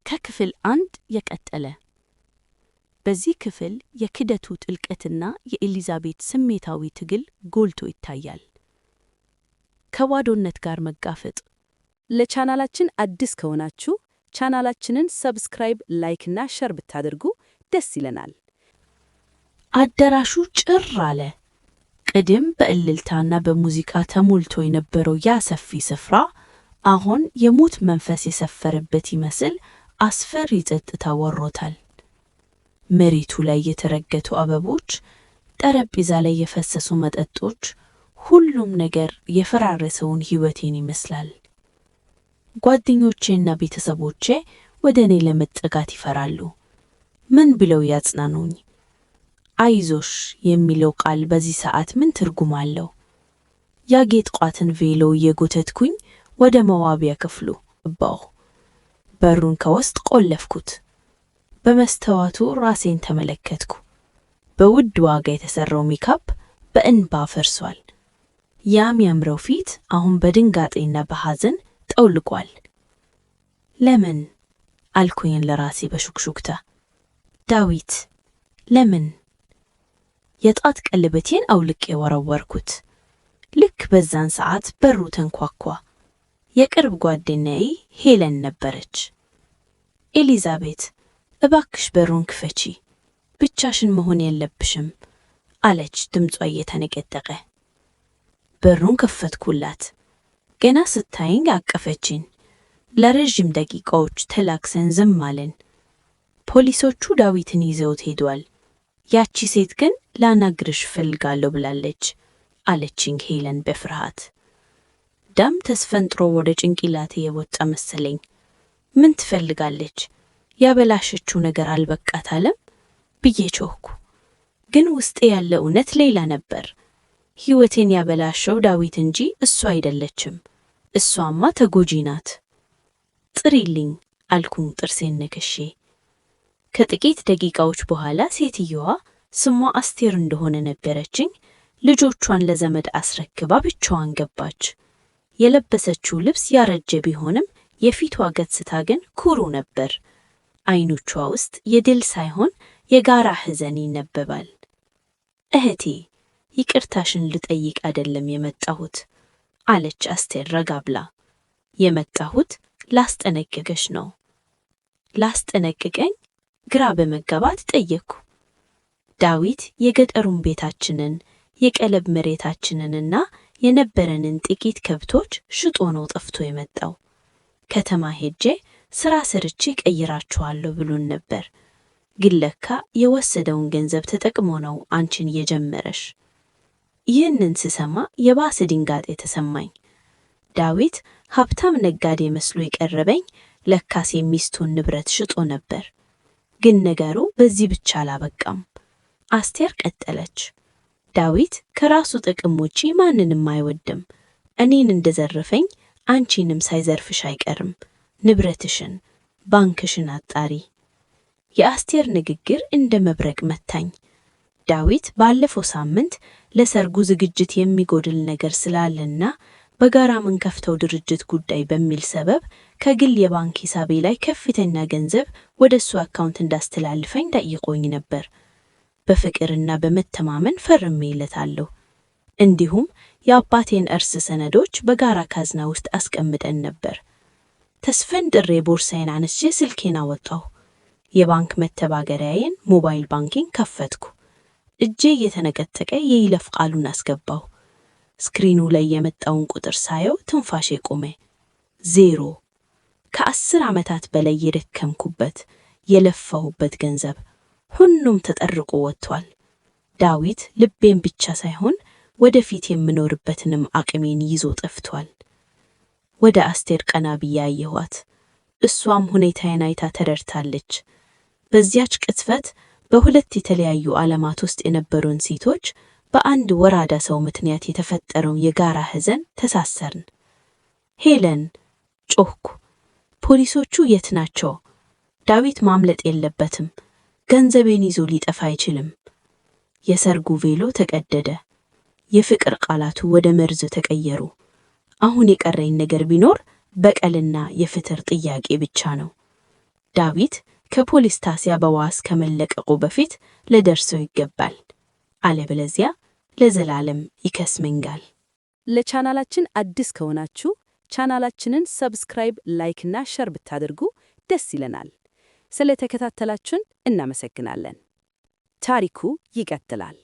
ከክፍል 1 የቀጠለ። በዚህ ክፍል የክደቱ ጥልቀትና የኤሊዛቤት ስሜታዊ ትግል ጎልቶ ይታያል። ከባዶነት ጋር መጋፈጥ። ለቻናላችን አዲስ ከሆናችሁ ቻናላችንን ሰብስክራይብ፣ ላይክ እና ሼር ብታደርጉ ደስ ይለናል። አዳራሹ ጭር አለ። ቀደም በእልልታና በሙዚቃ ተሞልቶ የነበረው ያ ሰፊ ስፍራ አሁን የሞት መንፈስ የሰፈረበት ይመስል አስፈሪ ጸጥታ ወሮታል። መሬቱ ላይ የተረገጡ አበቦች፣ ጠረጴዛ ላይ የፈሰሱ መጠጦች፣ ሁሉም ነገር የፈራረሰውን ሕይወቴን ይመስላል። ጓደኞቼና ቤተሰቦቼ ወደ እኔ ለመጠጋት ይፈራሉ። ምን ብለው ያጽናኑኝ? አይዞሽ የሚለው ቃል በዚህ ሰዓት ምን ትርጉም አለው? ያጌጥኳትን ቬሎ እየጎተትኩኝ ወደ መዋቢያ ክፍሉ ገባሁ። በሩን ከውስጥ ቆለፍኩት። በመስተዋቱ ራሴን ተመለከትኩ። በውድ ዋጋ የተሰራው ሜካፕ በእንባ ፈርሷል። ያ የሚያምረው ፊት አሁን በድንጋጤና በሐዘን ጠውልጓል። ለምን አልኩኝ ለራሴ በሹክሹክታ። ዳዊት ለምን? የጣት ቀለበቴን አውልቄ ወረወርኩት። ልክ በዛን ሰዓት በሩ ተንኳኳ። የቅርብ ጓደኛዬ ሄለን ነበረች። ኤሊዛቤት እባክሽ በሩን ክፈቺ፣ ብቻሽን መሆን የለብሽም አለች፣ ድምጿ እየተነቀጠቀ። በሩን ከፈትኩላት። ገና ስታየኝ አቀፈችኝ። ለረጅም ደቂቃዎች ተላክሰን ዝም አለን። ፖሊሶቹ ዳዊትን ይዘውት ሄዷል። ያቺ ሴት ግን ላናግርሽ እፈልጋለሁ ብላለች አለችኝ ሄለን በፍርሃት። ደም ተስፈንጥሮ ወደ ጭንቅላቴ የወጣ መሰለኝ። ምን ትፈልጋለች? ያበላሸችው ነገር አልበቃታለም ብዬ ጮኽኩ። ግን ውስጤ ያለ እውነት ሌላ ነበር። ሕይወቴን ያበላሸው ዳዊት እንጂ እሷ አይደለችም። እሷማ ተጎጂ ናት። ጥሪልኝ አልኩኝ ጥርሴን ነክሼ። ከጥቂት ደቂቃዎች በኋላ ሴትየዋ ስሟ አስቴር እንደሆነ ነገረችኝ። ልጆቿን ለዘመድ አስረክባ ብቻዋን ገባች። የለበሰችው ልብስ ያረጀ ቢሆንም የፊቷ ገጽታ ግን ኩሩ ነበር። አይኖቿ ውስጥ የድል ሳይሆን የጋራ ሐዘን ይነበባል። እህቴ፣ ይቅርታሽን ልጠይቅ አይደለም የመጣሁት አለች አስቴር ረጋ ብላ። የመጣሁት ላስጠነቅቅሽ ነው። ላስጠነቅቀኝ? ግራ በመጋባት ጠየቅኩ። ዳዊት የገጠሩን ቤታችንን፣ የቀለብ መሬታችንንና የነበረንን ጥቂት ከብቶች ሽጦ ነው ጠፍቶ የመጣው። ከተማ ሄጄ ስራ ሰርቼ ቀይራችኋለሁ ብሎን ነበር። ግን ለካ የወሰደውን ገንዘብ ተጠቅሞ ነው አንቺን የጀመረሽ። ይህንን ስሰማ የባሰ ድንጋጤ ተሰማኝ። ዳዊት ሀብታም ነጋዴ መስሎ የቀረበኝ ለካስ የሚስቱን ንብረት ሽጦ ነበር። ግን ነገሩ በዚህ ብቻ አላበቃም። አስቴር ቀጠለች። ዳዊት ከራሱ ጥቅም ውጪ ማንንም አይወድም። እኔን እንደዘረፈኝ አንቺንም ሳይዘርፍሽ አይቀርም። ንብረትሽን፣ ባንክሽን አጣሪ። የአስቴር ንግግር እንደ መብረቅ መታኝ። ዳዊት ባለፈው ሳምንት ለሰርጉ ዝግጅት የሚጎድል ነገር ስላለና በጋራ ምንከፍተው ድርጅት ጉዳይ በሚል ሰበብ ከግል የባንክ ሂሳቤ ላይ ከፍተኛ ገንዘብ ወደ እሱ አካውንት እንዳስተላልፈኝ ጠይቆኝ ነበር። በፍቅርና በመተማመን ፈርሜለታለሁ። እንዲሁም የአባቴን እርስ ሰነዶች በጋራ ካዝና ውስጥ አስቀምጠን ነበር። ተስፈንጥሬ ቦርሳዬን አነስቼ ስልኬን አወጣሁ። የባንክ መተባበሪያዬን ሞባይል ባንኪንግ ከፈትኩ። እጄ እየተነቀጠቀ የይለፍ ቃሉን አስገባሁ። ስክሪኑ ላይ የመጣውን ቁጥር ሳየው ትንፋሼ ቆመ። 0። ከ10 ዓመታት በላይ የደከምኩበት የለፋሁበት ገንዘብ ሁሉም ተጠርቆ ወጥቷል። ዳዊት ልቤን ብቻ ሳይሆን ወደፊት የምኖርበትንም አቅሜን ይዞ ጠፍቷል። ወደ አስቴር ቀና ብዬ አየኋት። እሷም ሁኔታዬን አይታ ተረድታለች። በዚያች ቅጽበት በሁለት የተለያዩ ዓለማት ውስጥ የነበሩን ሴቶች በአንድ ወራዳ ሰው ምክንያት የተፈጠረውን የጋራ ሐዘን ተሳሰርን። ሄለን ጮኽኩ። ፖሊሶቹ የት ናቸው? ዳዊት ማምለጥ የለበትም። ገንዘቤን ይዞ ሊጠፋ አይችልም። የሰርጉ ቬሎ ተቀደደ። የፍቅር ቃላቱ ወደ መርዝ ተቀየሩ። አሁን የቀረኝ ነገር ቢኖር በቀልና የፍትር ጥያቄ ብቻ ነው። ዳዊት ከፖሊስ ታሲያ በዋስ ከመለቀቁ በፊት ለደርሰው ይገባል፣ አለበለዚያ ለዘላለም ይከስመኛል። ለቻናላችን አዲስ ከሆናችሁ ቻናላችንን ሰብስክራይብ፣ ላይክ እና ሸር ብታደርጉ ደስ ይለናል። ስለተከታተላችሁን እናመሰግናለን። ታሪኩ ይቀጥላል።